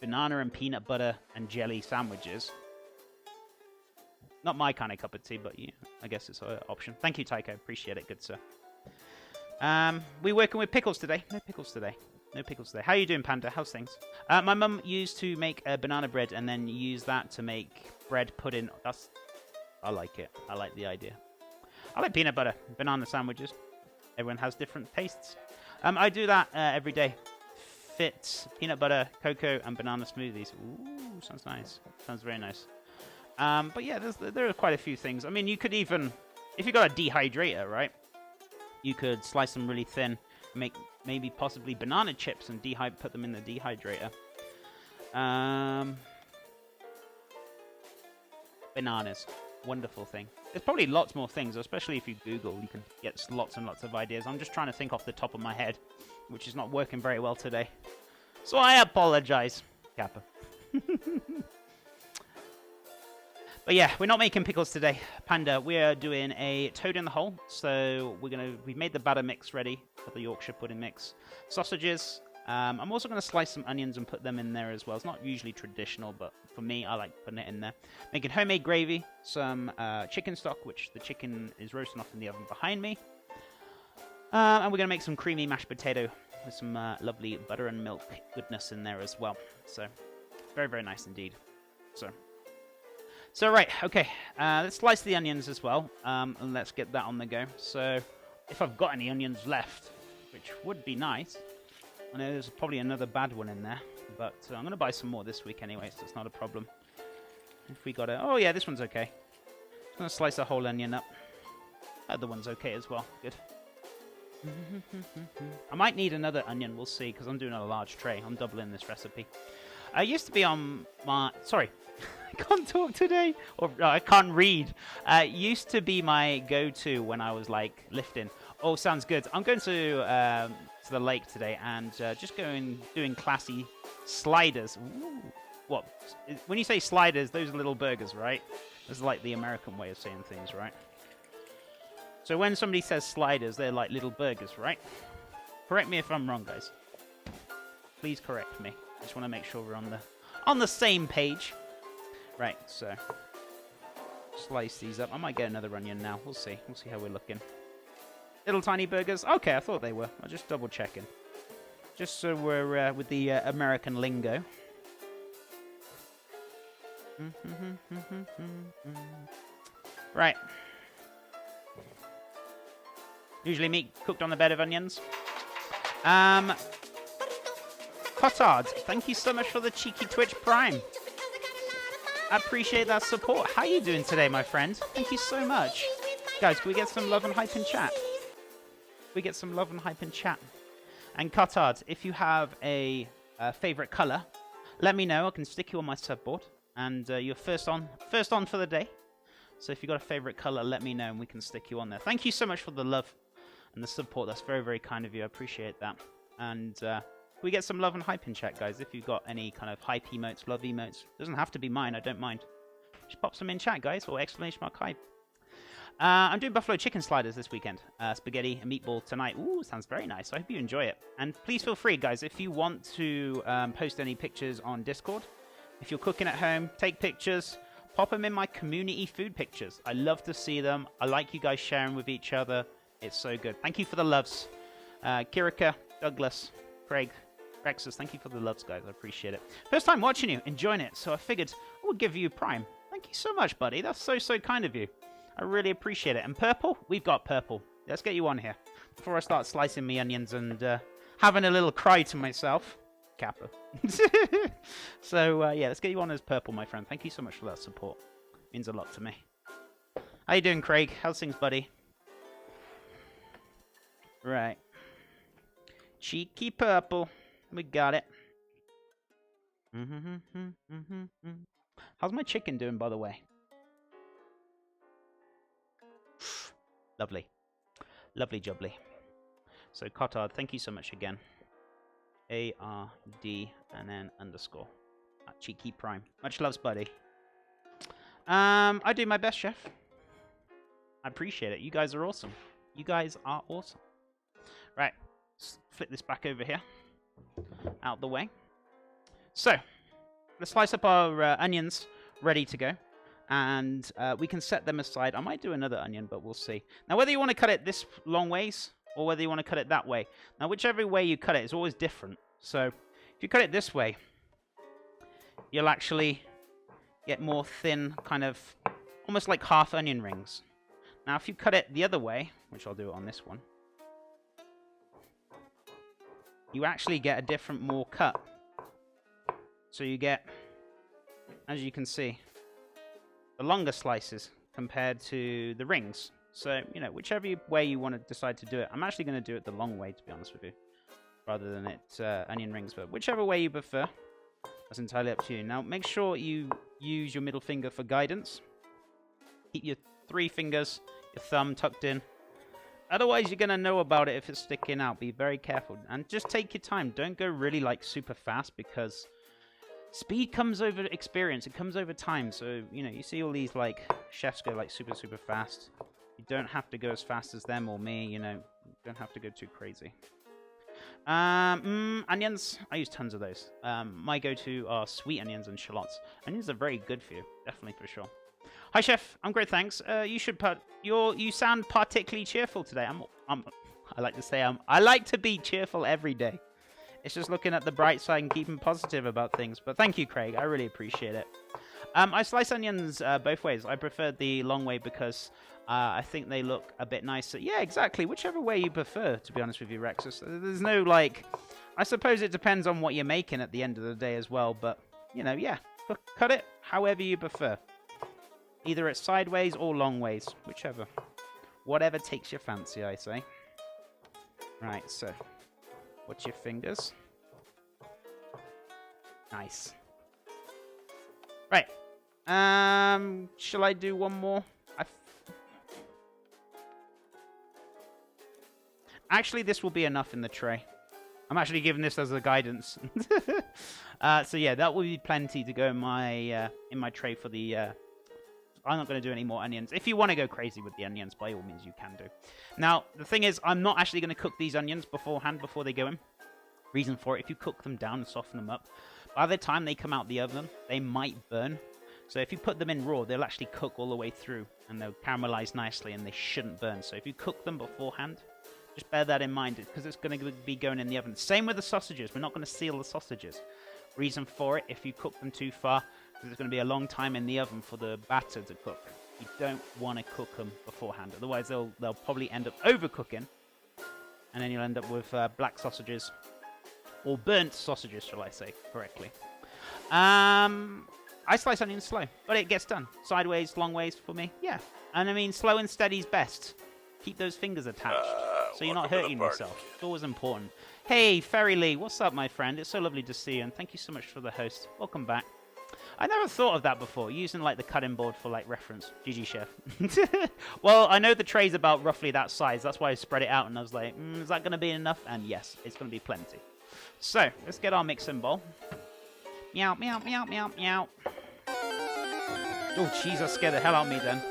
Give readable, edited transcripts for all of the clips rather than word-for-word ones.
banana and peanut butter and jelly sandwiches. Not my kind of cup of tea, but yeah, I guess it's an option. Thank you, Tycho. Appreciate it, good sir. We working with pickles today? No pickles today. No pickles today. How you doing, Panda? How's things? My mum used to make banana bread and then use that to make bread pudding. I like it. I like the idea. I like peanut butter, banana sandwiches. Everyone has different tastes. I do that every day. Fits peanut butter, cocoa, and banana smoothies. Ooh, sounds nice. Sounds very nice. But yeah, there are quite a few things. I mean, you could even, if you got a dehydrator, right? You could slice them really thin, make maybe possibly banana chips and put them in the dehydrator. Bananas. Wonderful thing. There's probably lots more things, especially if you Google, you can get lots and lots of ideas. I'm just trying to think off the top of my head, which is not working very well today. So I apologize, Kappa. But yeah, we're not making pickles today, Panda. We are doing a toad in the hole. So we've made the batter mix ready for the Yorkshire pudding mix. Sausages. I'm also going to slice some onions and put them in there as well. It's not usually traditional, but for me, I like putting it in there. Making homemade gravy, some chicken stock, which the chicken is roasting off in the oven behind me. And we're going to make some creamy mashed potato with some lovely butter and milk goodness in there as well. So, very, very nice indeed. So right, okay, let's slice the onions as well, and let's get that on the go. So, if I've got any onions left, which would be nice. I know there's probably another bad one in there, but I'm going to buy some more this week anyway, so it's not a problem. If we got oh yeah, this one's okay. I'm going to slice a whole onion up. The other one's okay as well, good. I might need another onion, we'll see, because I'm doing a large tray. I'm doubling this recipe. I used to be on my... Sorry, I can't talk today. Or I can't read. Used to be my go-to when I was, like, lifting. Oh, sounds good. I'm going to the lake today and just doing classy sliders. Ooh. What? When you say sliders, those are little burgers, right? That's like the American way of saying things, right? So when somebody says sliders, they're like little burgers, right? Correct me if I'm wrong, guys. Please correct me. I just want to make sure we're on the same page. Right, so slice these up. I might get another onion now. We'll see. We'll see how we're looking. Little tiny burgers? Okay, I thought they were. I'm just double checking. Just so we're with the American lingo. Right. Usually meat cooked on the bed of onions. Cotard, thank you so much for the cheeky Twitch Prime. I appreciate that support. How are you doing today, my friend? Thank you so much. Guys, can we get some love and hype in chat? We get some love and hype in chat. And Cotard, if you have a favorite color, let me know. I can stick you on my subboard, and you're first on for the day. So if you got a favorite color, let me know, and we can stick you on there. Thank you so much for the love and the support. That's very, very kind of you. I appreciate that. And we get some love and hype in chat, guys. If you've got any kind of hype emotes, love emotes, doesn't have to be mine. I don't mind. Just pop some in chat, guys, or exclamation mark hype. I'm doing buffalo chicken sliders this weekend. Spaghetti and meatball tonight. Ooh, sounds very nice. I hope you enjoy it. And please feel free, guys, if you want to post any pictures on Discord. If you're cooking at home, take pictures. Pop them in my community food pictures. I love to see them. I like you guys sharing with each other. It's so good. Thank you for the loves. Kirika, Douglas, Craig, Rexus, thank you for the loves, guys. I appreciate it. First time watching you, enjoying it. So I figured I would give you Prime. Thank you so much, buddy. That's so, so kind of you. I really appreciate it. And purple? We've got purple. Let's get you on here. Before I start slicing me onions and having a little cry to myself. Kappa. So, yeah, let's get you on as purple, my friend. Thank you so much for that support. Means a lot to me. How you doing, Craig? How's things, buddy? Right. Cheeky purple. We got it. How's my chicken doing, by the way? Lovely. Lovely jubbly. So, Cotard, thank you so much again. A-R-D and then underscore. Cheeky Prime. Much loves, buddy. I do my best, chef. I appreciate it. You guys are awesome. You guys are awesome. Right. Let's flip this back over here. Out the way. So, let's slice up our onions ready to go. And we can set them aside. I might do another onion, but we'll see. Now, whether you want to cut it this long ways or whether you want to cut it that way. Now, whichever way you cut it is always different. So, if you cut it this way, you'll actually get more thin, kind of almost like half onion rings. Now, if you cut it the other way, which I'll do it on this one, you actually get a different, more cut. So you get, as you can see, the longer slices compared to the rings. So, you know, whichever way you want to decide to do it. I'm actually going to do it the long way, to be honest with you, rather than it onion rings. But whichever way you prefer, that's entirely up to you. Now, make sure you use your middle finger for guidance. Keep your 3 fingers, your thumb tucked in. Otherwise, you're going to know about it if it's sticking out. Be very careful. And just take your time. Don't go really, like, super fast, because speed comes over experience. It comes over time. So, you know, you see all these, like, chefs go, like, super, super fast. You don't have to go as fast as them or me, you know. You don't have to go too crazy. Onions. I use tons of those. My go-to are sweet onions and shallots. Onions are very good for you. Definitely, for sure. Hi, Chef. I'm great, thanks. You sound particularly cheerful today. I like to say I like to be cheerful every day. It's just looking at the bright side and keeping positive about things. But thank you, Craig. I really appreciate it. I slice onions both ways. I prefer the long way because I think they look a bit nicer. Yeah, exactly. Whichever way you prefer, to be honest with you, Rexus. There's no, like... I suppose it depends on what you're making at the end of the day as well. But, you know, yeah. Cut it however you prefer. Either it's sideways or long ways. Whichever. Whatever takes your fancy, I say. Right, so... watch your fingers. Nice. Right. Shall I do one more? Actually, this will be enough in the tray. I'm actually giving this as a guidance. So yeah, that will be plenty to go in my tray for the... I'm not going to do any more onions. If you want to go crazy with the onions, by all means, you can do. Now, the thing is, I'm not actually going to cook these onions beforehand before they go in. Reason for it, if you cook them down and soften them up, by the time they come out the oven, they might burn. So if you put them in raw, they'll actually cook all the way through, and they'll caramelize nicely, and they shouldn't burn. So if you cook them beforehand, just bear that in mind, because it's going to be going in the oven. Same with the sausages. We're not going to seal the sausages. Reason for it, if you cook them too far, because it's going to be a long time in the oven for the batter to cook. You don't want to cook them beforehand. Otherwise, they'll probably end up overcooking, and then you'll end up with black sausages, or burnt sausages, shall I say, correctly. I slice onions slow, but it gets done. Sideways, long ways for me, yeah. And I mean, slow and steady is best. Keep those fingers attached, so you're not hurting yourself. It's always important. Hey, Ferry Lee, what's up, my friend? It's so lovely to see you, and thank you so much for the host. Welcome back. I never thought of that before, using like the cutting board for like reference. GG, Chef. Well, I know the tray's about roughly that size. That's why I spread it out, and I was like, is that going to be enough? And yes, it's going to be plenty. So, let's get our mixing bowl. Meow, meow, meow, meow, meow. Oh, jeez, that scared the hell out of me then.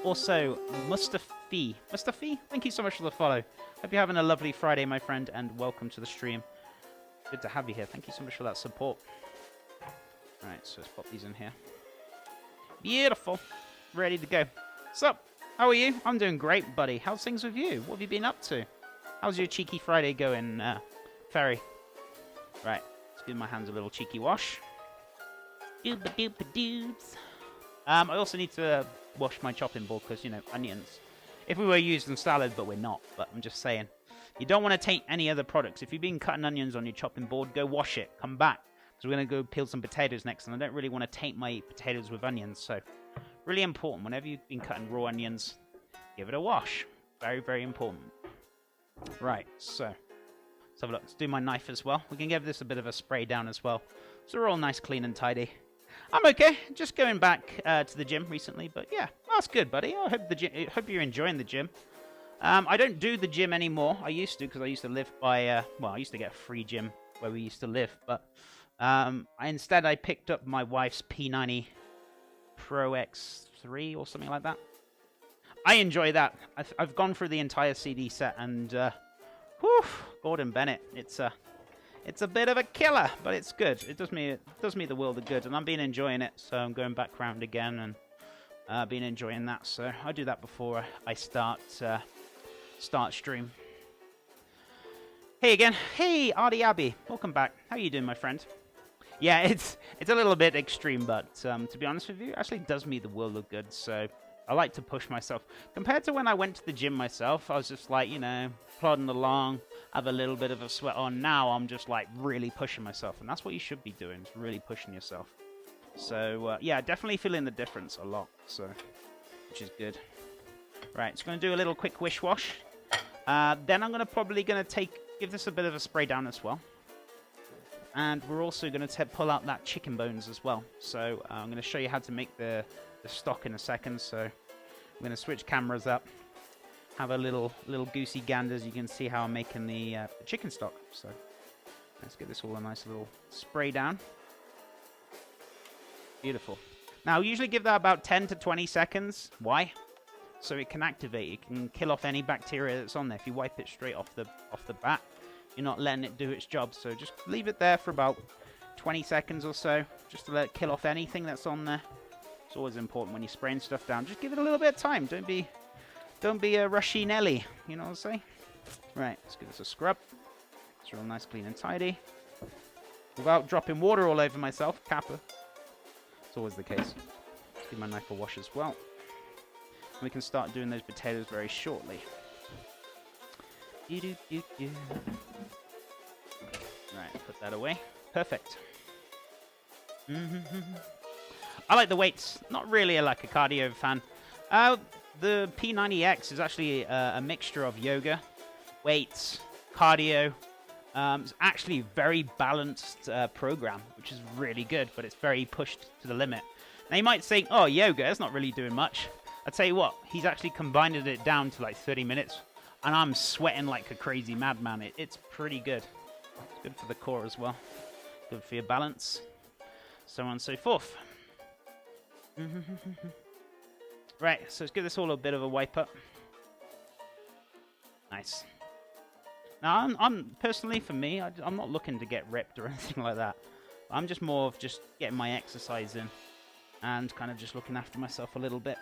Also, Mustafi. Mustafi, thank you so much for the follow. Hope you're having a lovely Friday, my friend, and welcome to the stream. Good to have you here. Thank you so much for that support. Alright, so let's pop these in here. Beautiful. Ready to go. What's up? How are you? I'm doing great, buddy. How's things with you? What have you been up to? How's your cheeky Friday going, Ferry? Right, let's give my hands a little cheeky wash. Dooba-dooba-doobs. I also need to wash my chopping board because, you know, onions. If we were using salad, but we're not. But I'm just saying. You don't want to taint any other products. If you've been cutting onions on your chopping board, go wash it. Come back. Because we're going to go peel some potatoes next. And I don't really want to taint my potatoes with onions. So, really important. Whenever you've been cutting raw onions, give it a wash. Very, very important. Right, so. Let's have a look. Let's do my knife as well. We can give this a bit of a spray down as well. So we're all nice, clean and tidy. I'm okay. Just going back to the gym recently, but yeah, that's good, buddy. I hope you're enjoying the gym. I don't do the gym anymore. I used to, because I used to live by, well, I used to get a free gym where we used to live, but instead I picked up my wife's P90 Pro X3 or something like that. I enjoy that. I've gone through the entire CD set, and whew, Gordon Bennett. It's It's a bit of a killer, but it's good. It does me the world of good, and I've been enjoying it. So I'm going back round again and been enjoying that. So I do that before I start stream. Hey again. Hey, Artie Abbey. Welcome back. How are you doing, my friend? Yeah, it's a little bit extreme, but to be honest with you, it actually does me the world of good. So I like to push myself. Compared to when I went to the gym myself, I was just like, you know, plodding along, have a little bit of a sweat on. Now I'm just like really pushing myself, and that's what you should be doing, is really pushing yourself. So yeah, definitely feeling the difference a lot, so which is good. Right, just going to do a little quick wish wash. Then I'm probably going to give this a bit of a spray down as well. And we're also going to pull out that chicken bones as well. So I'm going to show you how to make the stock in a second. So I'm going to switch cameras up. Have a little goosey ganders. You can see how I'm making the chicken stock. So let's get this all a nice little spray down. Beautiful. Now, usually give that about 10 to 20 seconds. Why? So it can activate. It can kill off any bacteria that's on there. If you wipe it straight off the bat, you're not letting it do its job. So just leave it there for about 20 seconds or so, just to let it kill off anything that's on there. It's always important when you're spraying stuff down. Just give it a little bit of time. Don't be a rushy Nelly. You know what I'm saying? Right, let's give this a scrub. It's real nice, clean and tidy. Without dropping water all over myself. Kappa. It's always the case. Let's give my knife a wash as well. And we can start doing those potatoes very shortly. Right, put that away. Perfect. I like the weights. Not really like a cardio fan. The P90X is actually a mixture of yoga, weights, cardio. It's actually a very balanced program, which is really good, but it's very pushed to the limit. Now you might think, oh, yoga, that's not really doing much. I tell you what, he's actually combined it down to like 30 minutes, and I'm sweating like a crazy madman. It's pretty good. It's good for the core as well. Good for your balance. So on and so forth. Right, so let's give this all a bit of a wipe up. Nice. Now, I'm personally, for me, I'm not looking to get ripped or anything like that. I'm just more of just getting my exercise in and kind of just looking after myself a little bit.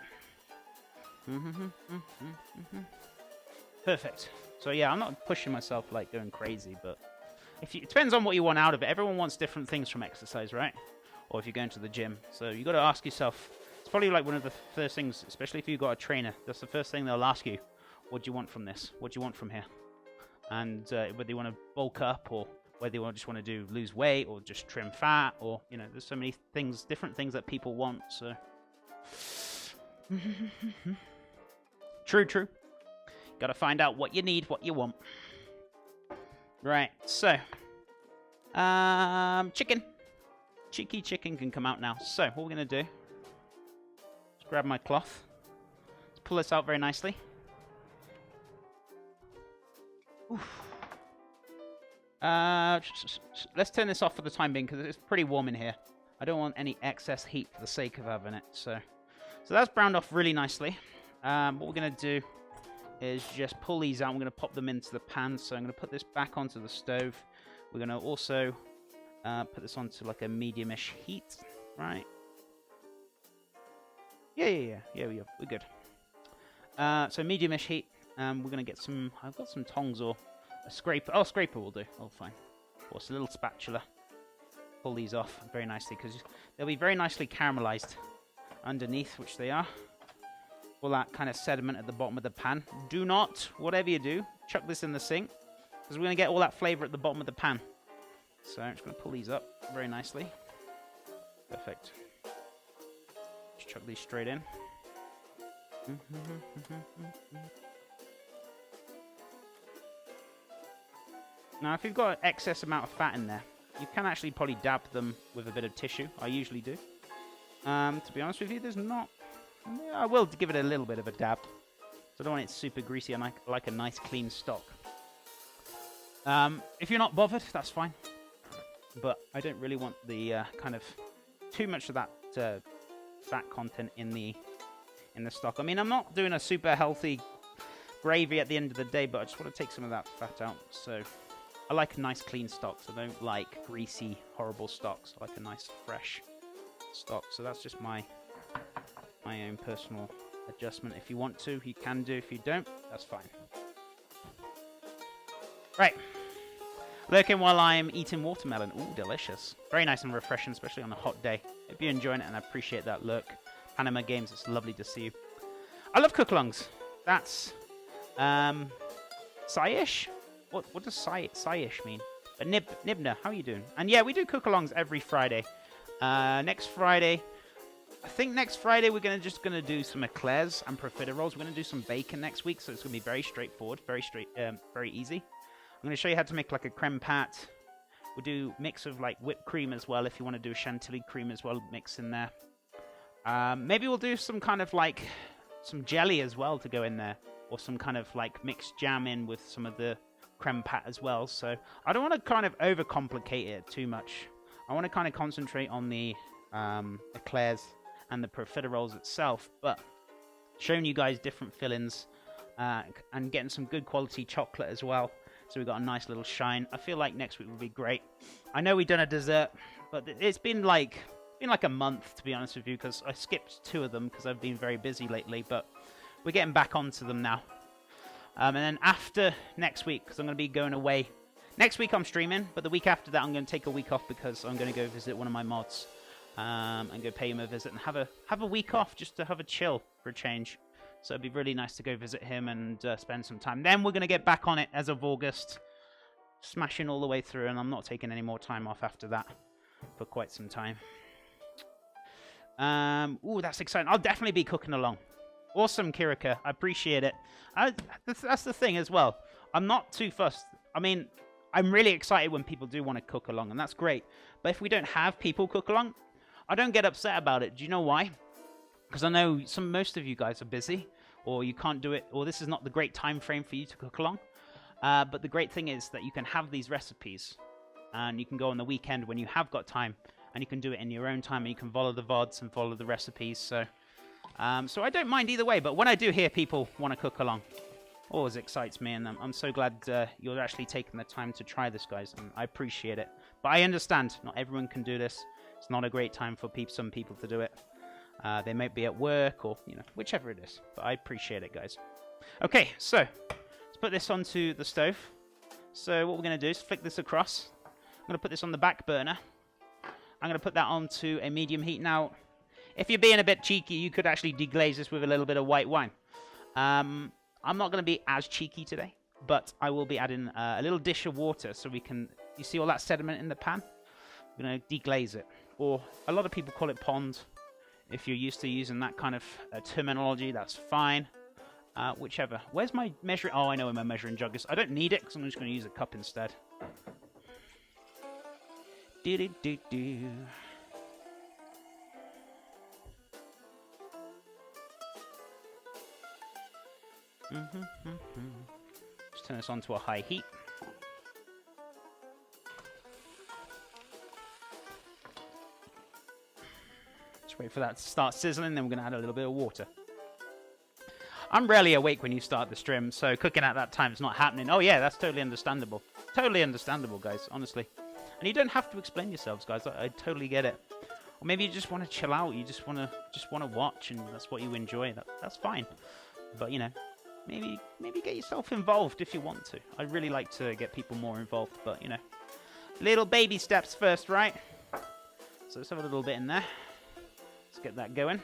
Perfect. So yeah, I'm not pushing myself like going crazy, but it depends on what you want out of it. Everyone wants different things from exercise, right? Or if you're going to the gym. So you got to ask yourself. It's probably like one of the first things, especially if you've got a trainer. That's the first thing they'll ask you. What do you want from this? What do you want from here? And whether you want to bulk up, or whether you just want to lose weight, or just trim fat, or you know, there's so many things, different things that people want. So true. Got to find out what you need, what you want. Right. So chicken. Cheeky chicken can come out now. So what we're gonna do? Just grab my cloth. Let's pull this out very nicely. Let's turn this off for the time being because it's pretty warm in here. I don't want any excess heat for the sake of having it. So that's browned off really nicely. What we're going to do is just pull these out. We're going to pop them into the pan. So I'm going to put this back onto the stove. We're going to also put this onto like a medium-ish heat. Right. Yeah. We're good. So medium-ish heat. We're going to get some... I've got some tongs or a scraper. Oh, scraper will do. Oh, fine. Or it's a little spatula. Pull these off very nicely because they'll be very nicely caramelized underneath, which they are. All that kind of sediment at the bottom of the pan. Do not, whatever you do, chuck this in the sink because we're going to get all that flavor at the bottom of the pan. So I'm just going to pull these up very nicely. Perfect. Just chuck these straight in. Now, if you've got an excess amount of fat in there, you can actually probably dab them with a bit of tissue. I usually do. To be honest with you, there's not... Yeah, I will give it a little bit of a dab. So I don't want it super greasy, and I like a nice clean stock. If you're not bothered, that's fine. But I don't really want the kind of too much of that fat content in the stock. I mean, I'm not doing a super healthy gravy at the end of the day, but I just want to take some of that fat out. So I like nice clean stocks. I don't like greasy, horrible stocks. I like a nice fresh stock. So that's just my own personal adjustment. If you want to, you can do. If you don't, that's fine. Right. Lurking while I'm eating watermelon. Ooh, delicious. Very nice and refreshing, especially on a hot day. Hope you're enjoying it, and I appreciate that lurk. Panama Games, it's lovely to see you. I love cook-alongs. That's Saish? What does Saish mean? But Nibna, how are you doing? And yeah, we do cook-alongs every Friday. Next Friday, I think next Friday we're just gonna do some eclairs and profiteroles. We're gonna do some bacon next week, so it's gonna be very straightforward, very easy. I'm gonna show you how to make like a creme pat. We'll do mix of like whipped cream as well if you want to do a chantilly cream as well, mix in there. Maybe we'll do some kind of like some jelly as well to go in there, or some kind of like mixed jam in with some of the creme pat as well. So I don't want to kind of overcomplicate it too much. I want to kind of concentrate on the eclairs and the profiteroles itself, but showing you guys different fillings and getting some good quality chocolate as well. So we've got a nice little shine. I feel like next week will be great. I know we've done a dessert, but it's been like a month, to be honest with you, because I skipped 2 of them because I've been very busy lately, but we're getting back onto them now. And then after next week, because I'm going to be going away. Next week I'm streaming, but the week after that I'm going to take a week off because I'm going to go visit one of my mods and go pay him a visit and have a week off just to have a chill for a change. So it'd be really nice to go visit him and spend some time. Then we're going to get back on it as of August, smashing all the way through, and I'm not taking any more time off after that for quite some time. Ooh, that's exciting. I'll definitely be cooking along. Awesome, Kirika. I appreciate it. That's the thing as well. I'm not too fussed. I mean, I'm really excited when people do want to cook along, and that's great. But if we don't have people cook along, I don't get upset about it. Do you know why? Because I know most of you guys are busy, or you can't do it, or this is not the great time frame for you to cook along. But the great thing is that you can have these recipes, and you can go on the weekend when you have got time, and you can do it in your own time, and you can follow the VODs and follow the recipes. So I don't mind either way. But when I do hear people want to cook along, always excites me, and I'm so glad you're actually taking the time to try this, guys, and I appreciate it. But I understand not everyone can do this. It's not a great time for some people to do it. They might be at work or, whichever it is. But I appreciate it, guys. Okay, so let's put this onto the stove. So what we're going to do is flick this across. I'm going to put this on the back burner. I'm going to put that onto a medium heat. Now, if you're being a bit cheeky, you could actually deglaze this with a little bit of white wine. I'm not going to be as cheeky today, but I will be adding a little dish of water so we can... You see all that sediment in the pan? We're going to deglaze it. Or a lot of people call it pond. If you're used to using that kind of terminology, that's fine. Whichever. Where's my measuring... Oh, I know where my measuring jug is. I don't need it because I'm just going to use a cup instead. Do-do-do-do. Just turn this on to a high heat. Just wait for that to start sizzling, then we're going to add a little bit of water. I'm rarely awake when you start the stream, so cooking at that time is not happening. Oh yeah, that's totally understandable. Totally understandable, guys, honestly. And you don't have to explain yourselves, guys. I totally get it. Or maybe you just want to chill out. You just want to watch, and that's what you enjoy. That's fine. But maybe get yourself involved if you want to. I really like to get people more involved, but little baby steps first, right? So let's have a little bit in there. Let's get that going.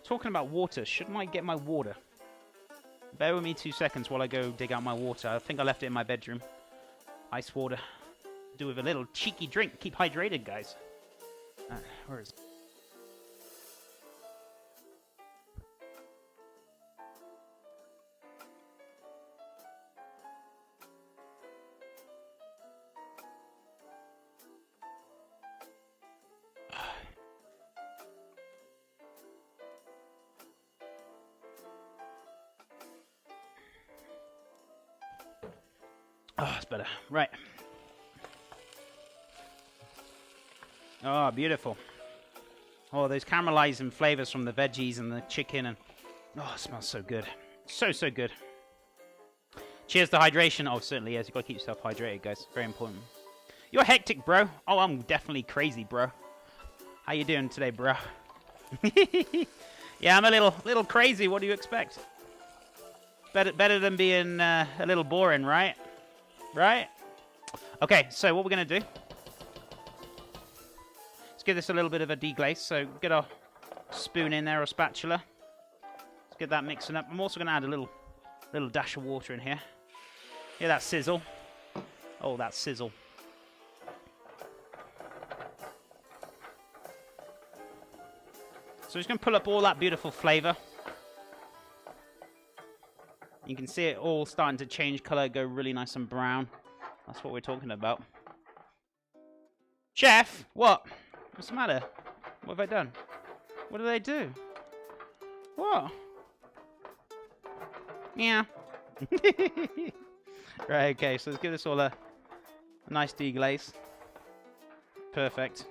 Talking about water, shouldn't I get my water? Bear with me 2 seconds while I go dig out my water. I think I left it in my bedroom. Ice water. Do with a little cheeky drink. Keep hydrated, guys. Where is it? Oh, it's better. Right. Oh, beautiful. Oh, those caramelizing flavors from the veggies and the chicken. And oh, it smells so good. So good. Cheers to hydration. Oh, certainly, yes. You've got to keep yourself hydrated, guys. Very important. You're hectic, bro. Oh, I'm definitely crazy, bro. How you doing today, bro? Yeah, I'm a little crazy. What do you expect? Better than being a little boring, right? Right? Okay, so what we're going to do... Let's give this a little bit of a deglaze. So get a spoon in there or spatula. Let's get that mixing up. I'm also going to add a little dash of water in here. Hear that sizzle? Oh, that sizzle. So just going to pull up all that beautiful flavour. You can see it all starting to change colour, go really nice and brown. That's what we're talking about. Chef, what? What's the matter? What have I done? What did I do? What? Yeah. Right, okay, so let's give this all a nice deglaze. Perfect.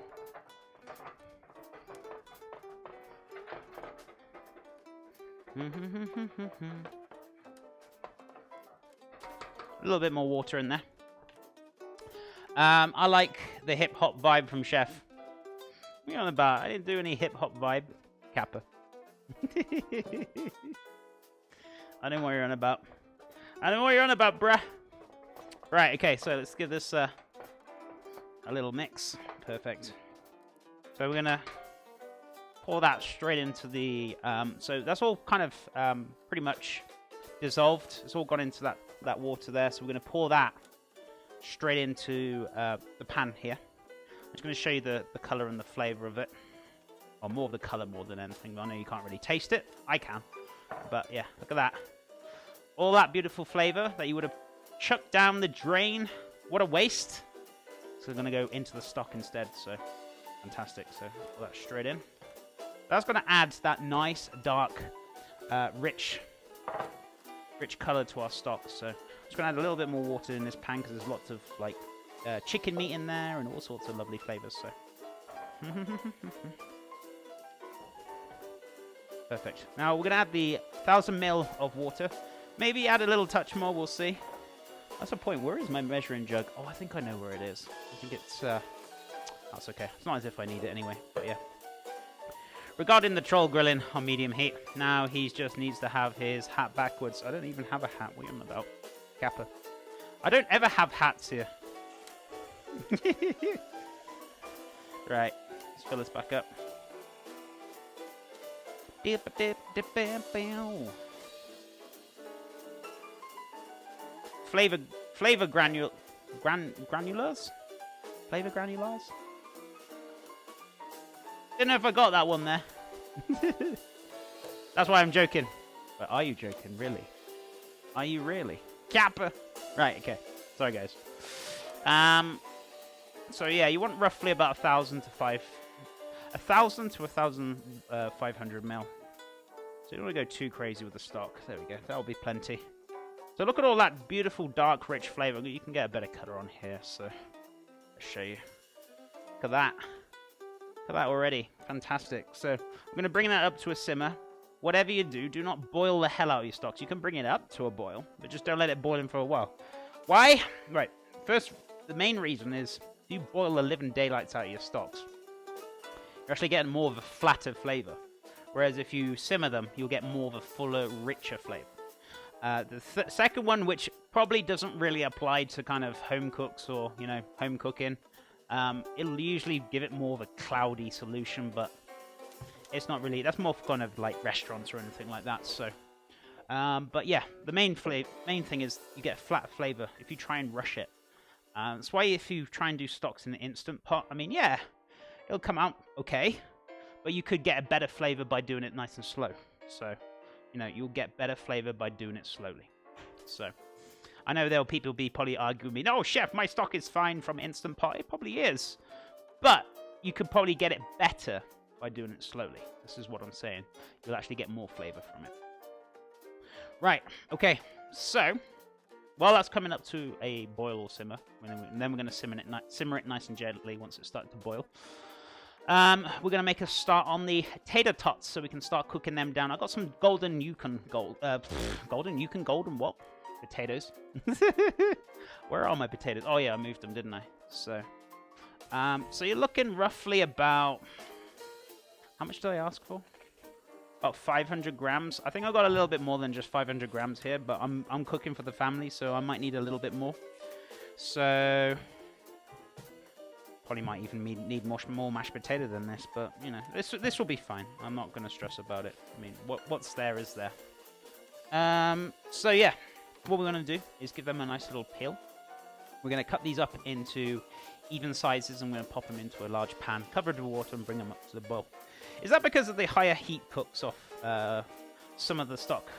A little bit more water in there. I like the hip-hop vibe from Chef. What are you on about? I didn't do any hip-hop vibe. Kappa. I don't know what you're on about. I don't know what you're on about, bruh. Right, okay, so let's give this a little mix. Perfect. So we're going to pour that straight into the... so that's all kind of pretty much dissolved. It's all gone into that water there. So we're going to pour that straight into the pan here. I'm just going to show you the colour and the flavour of it. Or more of the colour more than anything. I know you can't really taste it. I can. But yeah, look at that. All that beautiful flavour that you would have chucked down the drain. What a waste. So we're going to go into the stock instead. So fantastic. So pour that straight in. That's going to add that nice, dark, rich colour to our stock. So I'm just going to add a little bit more water in this pan because there's lots of like chicken meat in there and all sorts of lovely flavours. So perfect. Now we're going to add the 1,000 ml of water. Maybe add a little touch more. We'll see. That's the point. Where is my measuring jug? Oh, I think I know where it is. I think it's... that's okay. It's not as if I need it anyway. But yeah. Regarding the troll grilling on medium heat, now he just needs to have his hat backwards. I don't even have a hat. What are you on about? Kappa. I don't ever have hats here. Right. Let's fill this back up. Flavor granulars? Flavor granulars? Don't know if I got that one there. That's why I'm joking. But are you joking? Really? Are you really? Kappa! Right, okay. Sorry, guys. So yeah, you want roughly about 1,000 to 1,500 ml. So you don't want to go too crazy with the stock. There we go. That'll be plenty. So look at all that beautiful, dark, rich flavour. You can get a better colour on here, so I'll show you. Look at that. Look at that already. Fantastic. So I'm going to bring that up to a simmer. Whatever you do, do not boil the hell out of your stocks. You can bring it up to a boil, but just don't let it boil in for a while. Why? Right. First, the main reason is you boil the living daylights out of your stocks. You're actually getting more of a flatter flavour. Whereas if you simmer them, you'll get more of a fuller, richer flavour. The second one, which probably doesn't really apply to kind of home cooks or, you know, home cooking, it'll usually give it more of a cloudy solution, but it's not really, that's more for kind of like restaurants or anything like that. So, but yeah, the main thing is you get a flat flavour if you try and rush it. That's why if you try and do stocks in the Instant Pot, I mean, yeah, it'll come out okay, but you could get a better flavour by doing it nice and slow. So, you know, you'll get better flavour by doing it slowly. So, I know there'll people be probably arguing with me, no, chef, my stock is fine from Instant Pot. It probably is. But you could probably get it better by doing it slowly. This is what I'm saying. You'll actually get more flavour from it. Right, okay. So, while that's coming up to a boil or simmer, and then we're going to simmer it nice and gently once it's started to boil. We're going to make a start on the tater tots so we can start cooking them down. I got some golden Yukon what? potatoes. Where are my potatoes? Oh yeah, I moved them, didn't I? So you're looking roughly about, how much did I ask for? About 500 grams. I think I got a little bit more than just 500 grams here, but I'm cooking for the family, so I might need a little bit more. So probably might even need more mashed potato than this, but you know, this will be fine. I'm not going to stress about it. I mean, what's there is there. So yeah, what we're going to do is give them a nice little peel. We're going to cut these up into even sizes, and we're going to pop them into a large pan, covered with water, and bring them up to the boil. Is that because of the higher heat cooks off some of the stock?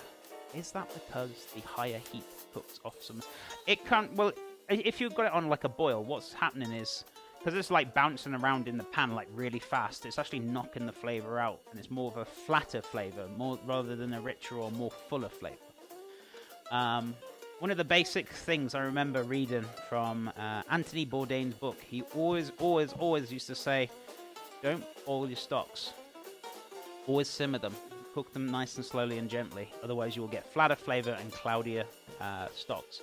Is that because the higher heat cooks off some? It can't. Well, if you've got it on like a boil, what's happening is, because it's like bouncing around in the pan like really fast, it's actually knocking the flavor out, and it's more of a flatter flavor, more rather than a richer or more fuller flavor. One of the basic things I remember reading from Anthony Bourdain's book, he always used to say, don't boil your stocks. Always simmer them. Cook them nice and slowly and gently. Otherwise you will get flatter flavor and cloudier stocks.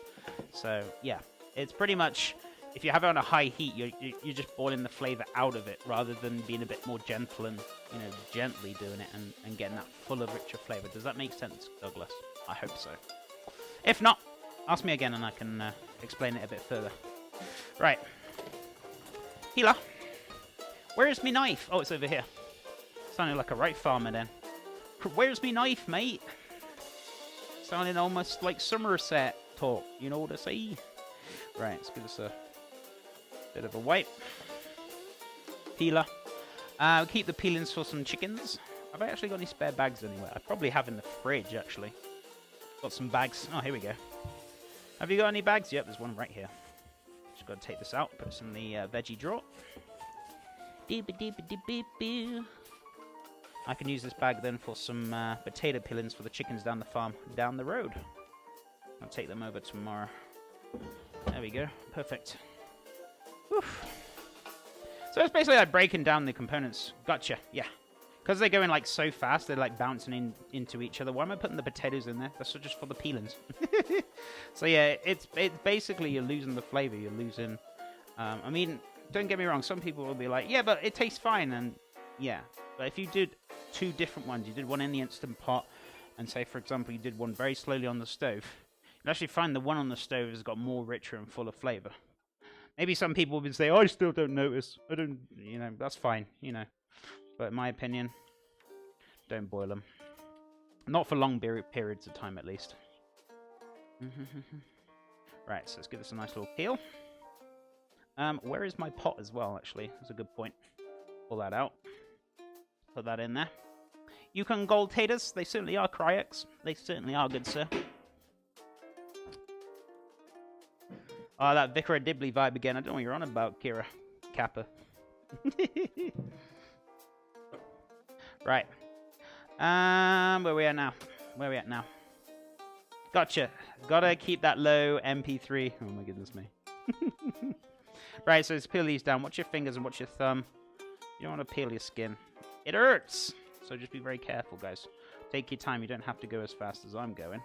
So yeah, it's pretty much, if you have it on a high heat, you're just boiling the flavor out of it, rather than being a bit more gentle and, you know, gently doing it and getting that fuller, richer flavor. Does that make sense, Douglas? I hope so. If not, ask me again and I can explain it a bit further. Right. Healer. Where's me knife? Oh, it's over here. Sounding like a right farmer then. Where's me knife, mate? Sounding almost like Somerset talk. You know what I say? Right, let's give us a bit of a wipe. Peeler. Keep the peelings for some chickens. Have I actually got any spare bags anywhere? I probably have in the fridge, actually. Got some bags. Oh, here we go. Have you got any bags? Yep, there's one right here. Just got to take this out, put this in the veggie drawer. I can use this bag then for some potato peelings for the chickens down the farm, down the road. I'll take them over tomorrow. There we go. Perfect. Oof. So it's basically like breaking down the components. Gotcha. Yeah. Because they're going like so fast, they're like bouncing into each other. Why am I putting the potatoes in there? That's just for the peelings. So yeah, it's basically you're losing the flavor. You're losing. I mean, don't get me wrong. Some people will be like, yeah, but it tastes fine, and yeah. But if you did two different ones, you did one in the Instant Pot, and say for example you did one very slowly on the stove, you'll actually find the one on the stove has got more richer and fuller flavor. Maybe some people would say, oh, I still don't notice. I don't, you know, that's fine, you know. But in my opinion, don't boil them. Not for long periods of time, at least. Right, so let's give this a nice little peel. Where is my pot as well, actually? That's a good point. Pull that out. Put that in there. Yukon Gold taters, they certainly are Cryex. They certainly are good, sir. Oh, that Vicar of Dibley vibe again. I don't know what you're on about, Kira. Kappa. Right. Where we at now? Where we at now? Gotcha. Gotta keep that low MP3. Oh my goodness me. Right, so let's peel these down. Watch your fingers and watch your thumb. You don't want to peel your skin. It hurts! So just be very careful, guys. Take your time. You don't have to go as fast as I'm going.